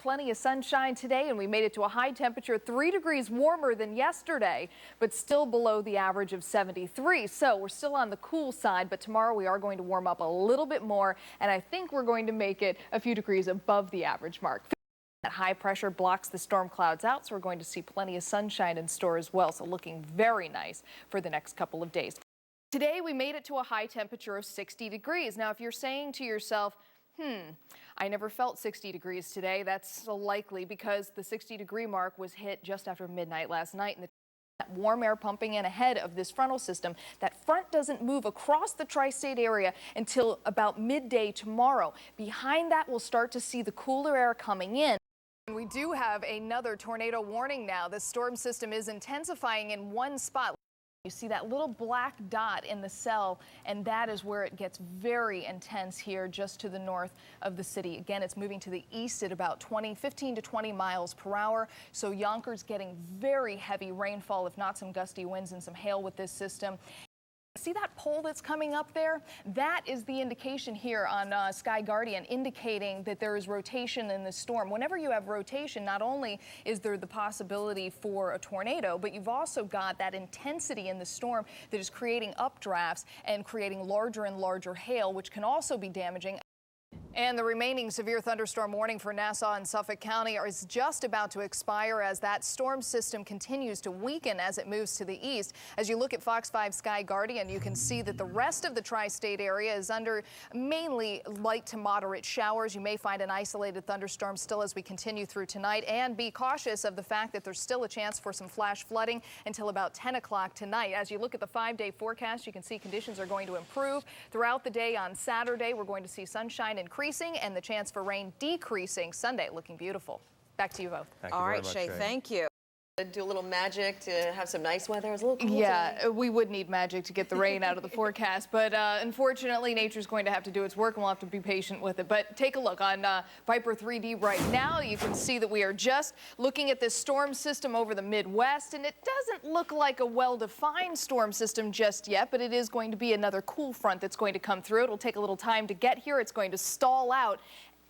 plenty of sunshine today, and we made it to a high temperature 3 degrees warmer than yesterday, but still below the average of 73. So we're still on the cool side, but tomorrow we are going to warm up a little bit more, and I think we're going to make it a few degrees above the average mark. That high pressure blocks the storm clouds out, so we're going to see plenty of sunshine in store as well. So looking very nice for the next couple of days. Today we made it to a high temperature of 60 degrees. Now, if you're saying to yourself, I never felt 60 degrees today, that's likely because the 60-degree mark was hit just after midnight last night, and that warm air pumping in ahead of this frontal system. That front doesn't move across the tri-state area until about midday tomorrow. Behind that, we'll start to see the cooler air coming in. We do have another tornado warning now. The storm system is intensifying in one spot. You see that little black dot in the cell, and that is where it gets very intense here just to the north of the city. Again, it's moving to the east at about 15 to 20 miles per hour. So Yonkers getting very heavy rainfall, if not some gusty winds and some hail with this system. See that pole that's coming up there? That is the indication here on Sky Guardian, indicating that there is rotation in the storm. Whenever you have rotation, not only is there the possibility for a tornado, but you've also got that intensity in the storm that is creating updrafts and creating larger and larger hail, which can also be damaging. And the remaining severe thunderstorm warning for Nassau and Suffolk County is just about to expire as that storm system continues to weaken as it moves to the east. As you look at Fox 5 Sky Guardian, you can see that the rest of the tri-state area is under mainly light to moderate showers. You may find an isolated thunderstorm still as we continue through tonight, and be cautious of the fact that there's still a chance for some flash flooding until about 10 o'clock tonight. As you look at the 5-day forecast, you can see conditions are going to improve throughout the day. On Saturday, we're going to see sunshine increasing and the chance for rain decreasing. Sunday looking beautiful. Back to you both. All right, Shay, thank you. Do a little magic to have some nice weather. It was a little cool today. We would need magic to get the rain out of the forecast, but unfortunately, nature's going to have to do its work, and we'll have to be patient with it. But take a look on Viper 3D right now. You can see that we are just looking at this storm system over the Midwest, and it doesn't look like a well-defined storm system just yet, but it is going to be another cool front that's going to come through. It'll take a little time to get here. It's going to stall out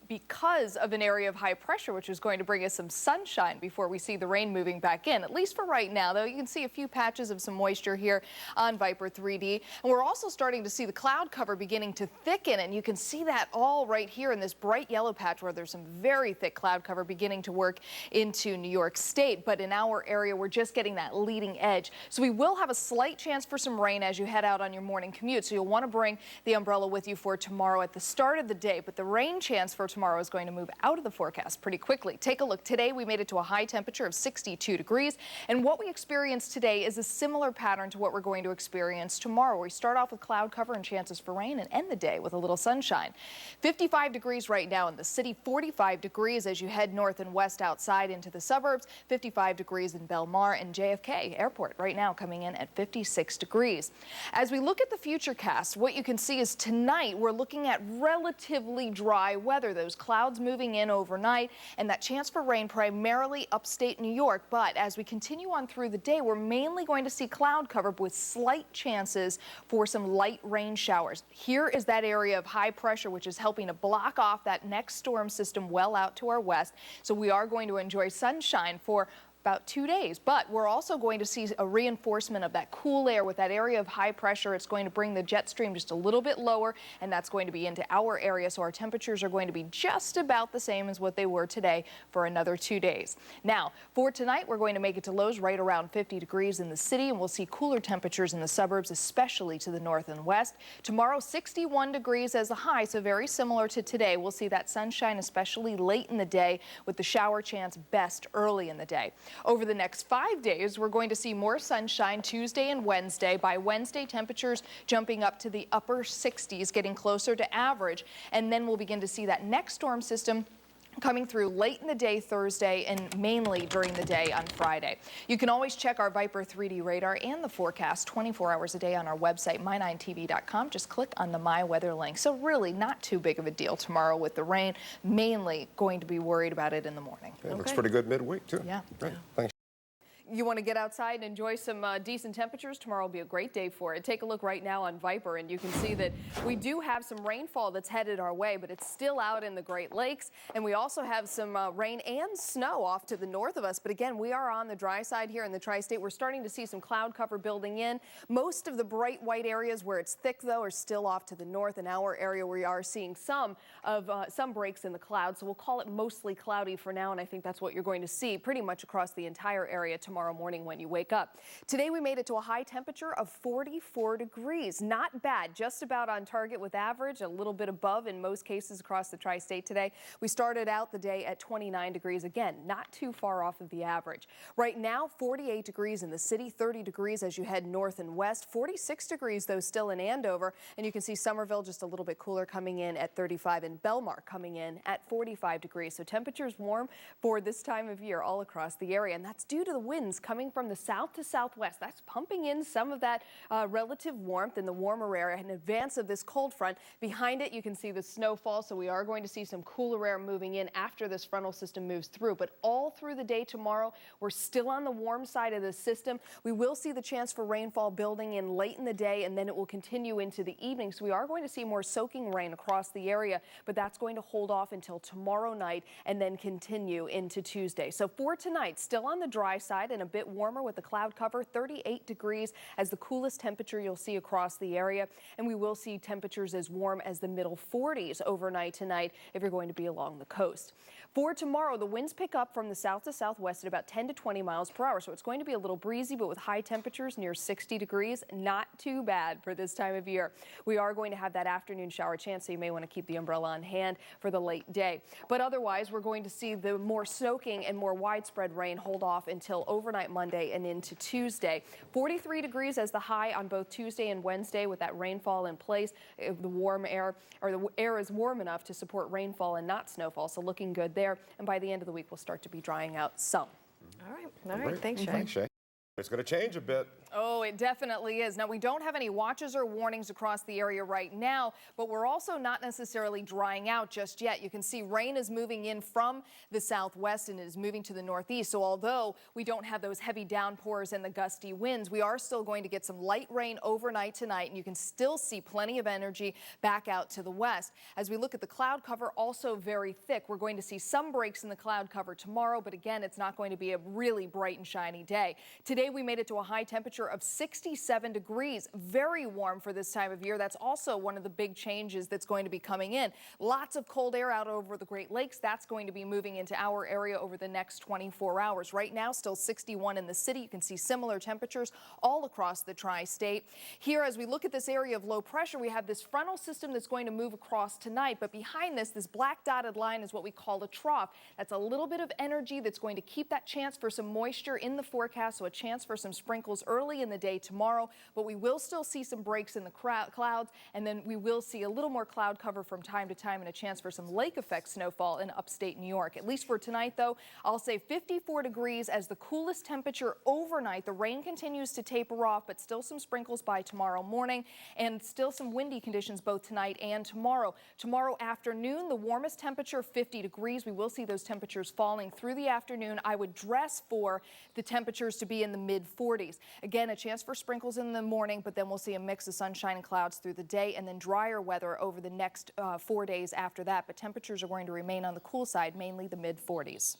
because of an area of high pressure, which is going to bring us some sunshine before we see the rain moving back in, at least for right now, though. You can see a few patches of some moisture here on Viper 3D. And we're also starting to see the cloud cover beginning to thicken, and you can see that all right here in this bright yellow patch where there's some very thick cloud cover beginning to work into New York State. But in our area, we're just getting that leading edge. So we will have a slight chance for some rain as you head out on your morning commute. So you'll want to bring the umbrella with you for tomorrow at the start of the day. But the rain chance for tomorrow is going to move out of the forecast pretty quickly. Take a look. Today we made it to a high temperature of 62 degrees, and what we experienced today is a similar pattern to what we're going to experience tomorrow. We start off with cloud cover and chances for rain and end the day with a little sunshine. 55 degrees right now in the city, 45 degrees as you head north and west outside into the suburbs, 55 degrees in Belmar and JFK Airport right now coming in at 56 degrees. As we look at the future cast, what you can see is tonight we're looking at relatively dry weather. Those clouds moving in overnight, and that chance for rain primarily upstate New York. But as we continue on through the day, we're mainly going to see cloud cover with slight chances for some light rain showers. Here is that area of high pressure, which is helping to block off that next storm system well out to our west. So we are going to enjoy sunshine for about 2 days, but we're also going to see a reinforcement of that cool air with that area of high pressure. It's going to bring the jet stream just a little bit lower, and that's going to be into our area. So our temperatures are going to be just about the same as what they were today for another 2 days. Now, for tonight, we're going to make it to lows right around 50 degrees in the city, and we'll see cooler temperatures in the suburbs, especially to the north and west. Tomorrow, 61 degrees as a high, so very similar to today. We'll see that sunshine, especially late in the day, with the shower chance best early in the day. Over the next 5 days, we're going to see more sunshine Tuesday and Wednesday. By Wednesday, temperatures jumping up to the upper 60s, getting closer to average. And then we'll begin to see that next storm system coming through late in the day Thursday and mainly during the day on Friday. You can always check our Viper 3D radar and the forecast 24 hours a day on our website, my9tv.com. Just click on the My Weather link. So really not too big of a deal tomorrow with the rain. Mainly going to be worried about it in the morning. It looks pretty good midweek, too. Yeah. Great. Thanks. You want to get outside and enjoy some decent temperatures? Tomorrow will be a great day for it. Take a look right now on Viper, and you can see that we do have some rainfall that's headed our way, but it's still out in the Great Lakes. And we also have some rain and snow off to the north of us. But again, we are on the dry side here in the tri-state. We're starting to see some cloud cover building in. Most of the bright white areas where it's thick, though, are still off to the north. In our area, we are seeing some breaks in the clouds. So we'll call it mostly cloudy for now. And I think that's what you're going to see pretty much across the entire area tomorrow morning when you wake up. Today we made it to a high temperature of 44 degrees. Not bad, just about on target with average, a little bit above in most cases across the tri-state today. We started out the day at 29 degrees. Again, not too far off of the average. Right now, 48 degrees in the city, 30 degrees as you head north and west, 46 degrees though still in Andover. And you can see Somerville just a little bit cooler coming in at 35 and Belmar coming in at 45 degrees. So temperatures warm for this time of year all across the area. And that's due to the winds coming from the south to southwest. That's pumping in some of that relative warmth in the warmer area in advance of this cold front. Behind it, you can see the snowfall. So we are going to see some cooler air moving in after this frontal system moves through. But all through the day tomorrow, we're still on the warm side of the system. We will see the chance for rainfall building in late in the day, and then it will continue into the evening. So we are going to see more soaking rain across the area, but that's going to hold off until tomorrow night and then continue into Tuesday. So for tonight, still on the dry side and a bit warmer with the cloud cover, 38 degrees as the coolest temperature you'll see across the area. And we will see temperatures as warm as the middle 40s overnight tonight if you're going to be along the coast. For tomorrow, the winds pick up from the south to southwest at about 10 to 20 miles per hour. So it's going to be a little breezy, but with high temperatures near 60 degrees, not too bad for this time of year. We are going to have that afternoon shower chance, so you may want to keep the umbrella on hand for the late day. But otherwise, we're going to see the more soaking and more widespread rain hold off until overnight Monday and into Tuesday. 43 degrees as the high on both Tuesday and Wednesday with that rainfall in place. The warm air, or the air is warm enough to support rainfall and not snowfall, so looking good there. And by the end of the week, we'll start to be drying out some. All right. Thanks, Shay. Thanks, Shay. It's going to change a bit. Oh, it definitely is. Now, we don't have any watches or warnings across the area right now, but we're also not necessarily drying out just yet. You can see rain is moving in from the southwest and is moving to the northeast. So although we don't have those heavy downpours and the gusty winds, we are still going to get some light rain overnight tonight, and you can still see plenty of energy back out to the west. As we look at the cloud cover, also very thick. We're going to see some breaks in the cloud cover tomorrow, but again, it's not going to be a really bright and shiny day. Today, we made it to a high temperature of 67 degrees. Very warm for this time of year. That's also one of the big changes that's going to be coming in. Lots of cold air out over the Great Lakes. That's going to be moving into our area over the next 24 hours. Right now, still 61 in the city. You can see similar temperatures all across the tri-state. Here, as we look at this area of low pressure, we have this frontal system that's going to move across tonight. But behind this black dotted line is what we call a trough. That's a little bit of energy that's going to keep that chance for some moisture in the forecast, so a chance for some sprinkles early in the day tomorrow, but we will still see some breaks in the clouds, and then we will see a little more cloud cover from time to time and a chance for some lake effect snowfall in upstate New York. At least for tonight, though, I'll say 54 degrees as the coolest temperature overnight. The rain continues to taper off, but still some sprinkles by tomorrow morning, and still some windy conditions both tonight and tomorrow. Tomorrow afternoon, the warmest temperature 50 degrees. We will see those temperatures falling through the afternoon. I would dress for the temperatures to be in the mid-40s. Again, a chance for sprinkles in the morning, but then we'll see a mix of sunshine and clouds through the day, and then drier weather over the next 4 days after that. But temperatures are going to remain on the cool side, mainly the mid-40s.